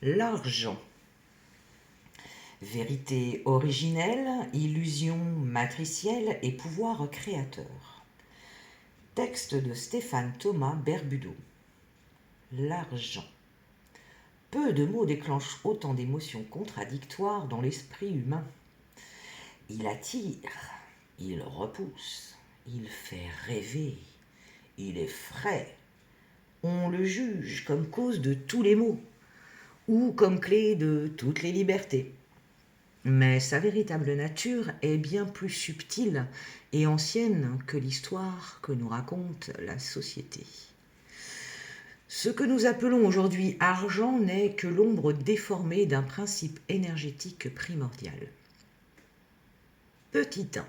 L'argent. Vérité originelle, illusion matricielle et pouvoir créateur. Texte de Stéphane Thomas Berbudo. L'argent. Peu de mots déclenchent autant d'émotions contradictoires dans l'esprit humain. Il attire, il repousse, il fait rêver, il effraie. On le juge comme cause de tous les maux ou comme clé de toutes les libertés. Mais sa véritable nature est bien plus subtile et ancienne que l'histoire que nous raconte la société. Ce que nous appelons aujourd'hui argent n'est que l'ombre déformée d'un principe énergétique primordial. Petit 1.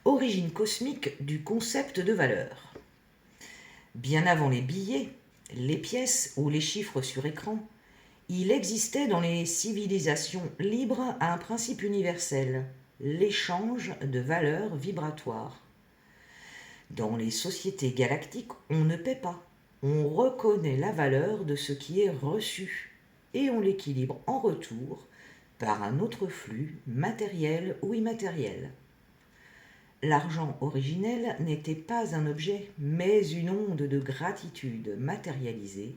Origine cosmique du concept de valeur. Bien avant les billets, les pièces ou les chiffres sur écran, il existait dans les civilisations libres un principe universel, l'échange de valeurs vibratoires. Dans les sociétés galactiques, on ne paie pas, on reconnaît la valeur de ce qui est reçu et on l'équilibre en retour par un autre flux matériel ou immatériel. L'argent originel n'était pas un objet, mais une onde de gratitude matérialisée,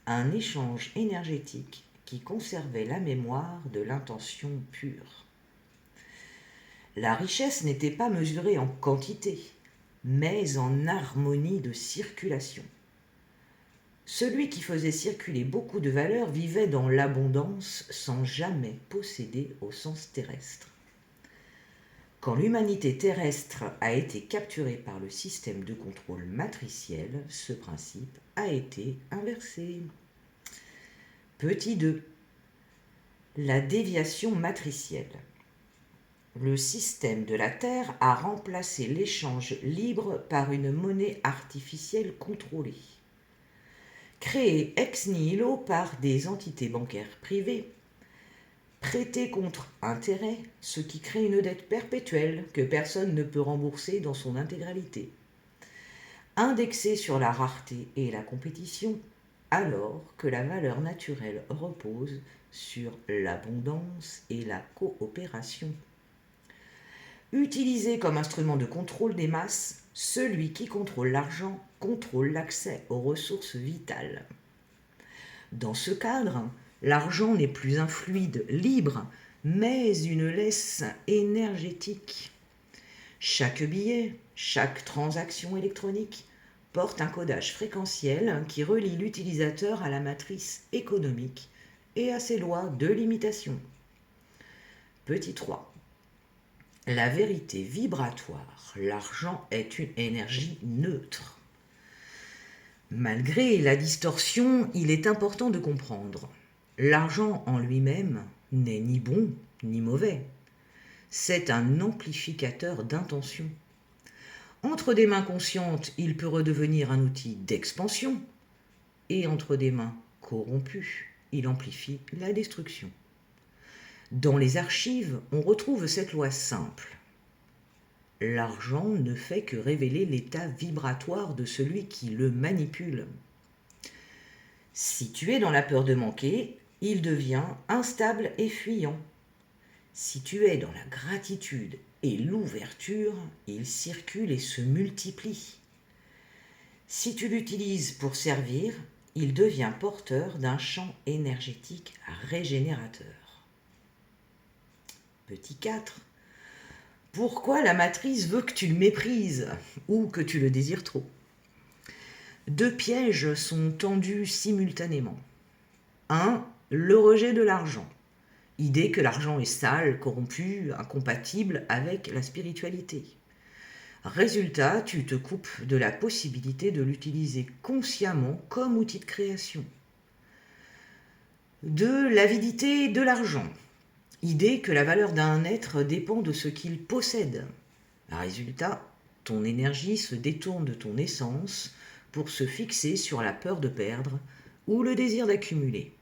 un échange énergétique qui conservait la mémoire de l'intention pure. La richesse n'était pas mesurée en quantité, mais en harmonie de circulation. Celui qui faisait circuler beaucoup de valeurs vivait dans l'abondance sans jamais posséder au sens terrestre. Quand l'humanité terrestre a été capturée par le système de contrôle matriciel, ce principe a été inversé. Petit 2. La déviation matricielle. Le système de la Terre a remplacé l'échange libre par une monnaie artificielle contrôlée. Créée ex nihilo par des entités bancaires privées, prêtée contre intérêt, ce qui crée une dette perpétuelle que personne ne peut rembourser dans son intégralité. Indexée sur la rareté et la compétition, alors que la valeur naturelle repose sur l'abondance et la coopération. Utilisé comme instrument de contrôle des masses, celui qui contrôle l'argent contrôle l'accès aux ressources vitales. Dans ce cadre, l'argent n'est plus un fluide libre, mais une laisse énergétique. Chaque billet, chaque transaction électronique porte un codage fréquentiel qui relie l'utilisateur à la matrice économique et à ses lois de limitation. Petit 3. La vérité vibratoire, l'argent est une énergie neutre. Malgré la distorsion, il est important de comprendre. L'argent en lui-même n'est ni bon ni mauvais. C'est un amplificateur d'intention. Entre des mains conscientes, il peut redevenir un outil d'expansion, et entre des mains corrompues, il amplifie la destruction. Dans les archives, on retrouve cette loi simple. L'argent ne fait que révéler l'état vibratoire de celui qui le manipule. Situé dans la peur de manquer, il devient instable et fuyant. Situé dans la gratitude et l'ouverture, il circule et se multiplie. Si tu l'utilises pour servir, il devient porteur d'un champ énergétique régénérateur. Petit 4. Pourquoi la matrice veut que tu le méprises ou que tu le désires trop? Deux pièges sont tendus simultanément. 1. Le rejet de l'argent. Idée que l'argent est sale, corrompu, incompatible avec la spiritualité. Résultat, tu te coupes de la possibilité de l'utiliser consciemment comme outil de création. 2. L'avidité de l'argent. Idée que la valeur d'un être dépend de ce qu'il possède. Résultat, ton énergie se détourne de ton essence pour se fixer sur la peur de perdre ou le désir d'accumuler.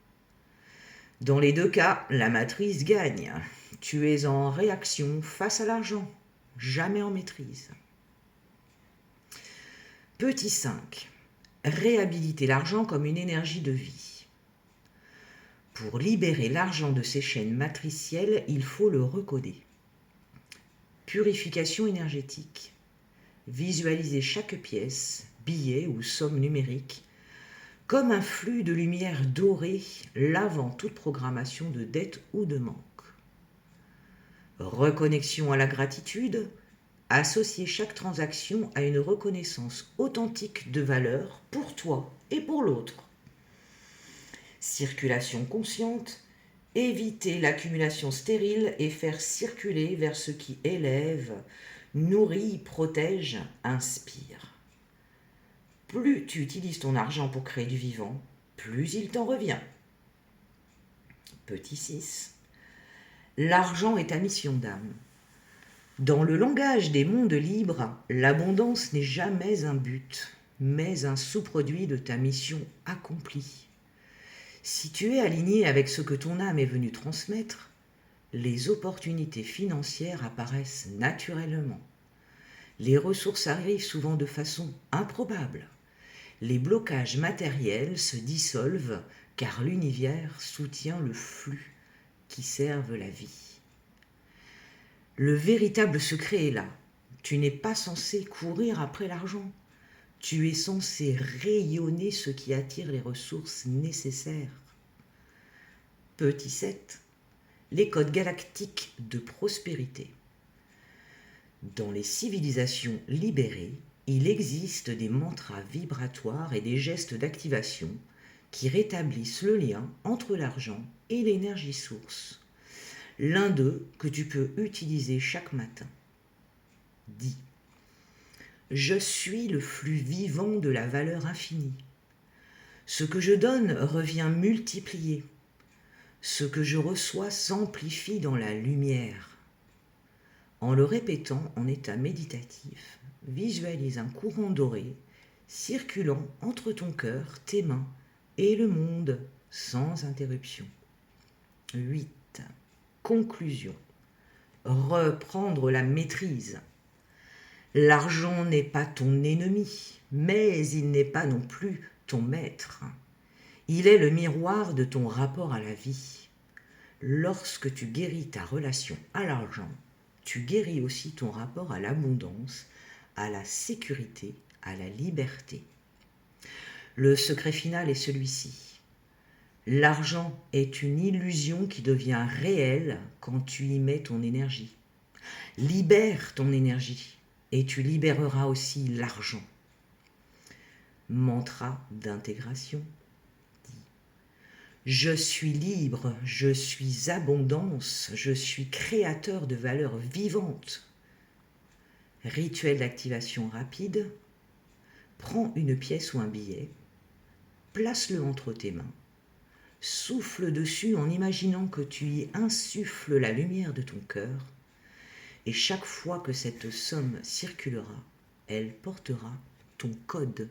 Dans les deux cas, la matrice gagne. Tu es en réaction face à l'argent, jamais en maîtrise. Petit 5. Réhabiliter l'argent comme une énergie de vie. Pour libérer l'argent de ces chaînes matricielles, il faut le recoder. Purification énergétique. Visualisez chaque pièce, billet ou somme numérique comme un flux de lumière dorée lavant toute programmation de dette ou de manque. Reconnexion à la gratitude. Associez chaque transaction à une reconnaissance authentique de valeur pour toi et pour l'autre. Circulation consciente. Éviter l'accumulation stérile et faire circuler vers ce qui élève, nourrit, protège, inspire. Plus tu utilises ton argent pour créer du vivant, plus il t'en revient. Petit 6. L'argent est ta mission d'âme. Dans le langage des mondes libres, l'abondance n'est jamais un but, mais un sous-produit de ta mission accomplie. Si tu es aligné avec ce que ton âme est venue transmettre, les opportunités financières apparaissent naturellement. Les ressources arrivent souvent de façon improbable. Les blocages matériels se dissolvent car l'univers soutient le flux qui serve la vie. Le véritable secret est là. Tu n'es pas censé courir après l'argent. Tu es censé rayonner ce qui attire les ressources nécessaires. Petit 7. Les codes galactiques de prospérité. Dans les civilisations libérées, il existe des mantras vibratoires et des gestes d'activation qui rétablissent le lien entre l'argent et l'énergie source. L'un d'eux que tu peux utiliser chaque matin dit « Je suis le flux vivant de la valeur infinie. Ce que je donne revient multiplié. Ce que je reçois s'amplifie dans la lumière. » En le répétant en état méditatif, visualise un courant doré circulant entre ton cœur, tes mains et le monde sans interruption. 8. Conclusion. Reprendre la maîtrise. L'argent n'est pas ton ennemi, mais il n'est pas non plus ton maître. Il est le miroir de ton rapport à la vie. Lorsque tu guéris ta relation à l'argent, tu guéris aussi ton rapport à l'abondance, à la sécurité, à la liberté. Le secret final est celui-ci. L'argent est une illusion qui devient réelle quand tu y mets ton énergie. Libère ton énergie et tu libéreras aussi l'argent. Mantra d'intégration. Je suis libre, je suis abondance, je suis créateur de valeurs vivantes. Rituel d'activation rapide. Prends une pièce ou un billet, place-le entre tes mains, souffle dessus en imaginant que tu y insuffles la lumière de ton cœur, et chaque fois que cette somme circulera, elle portera ton code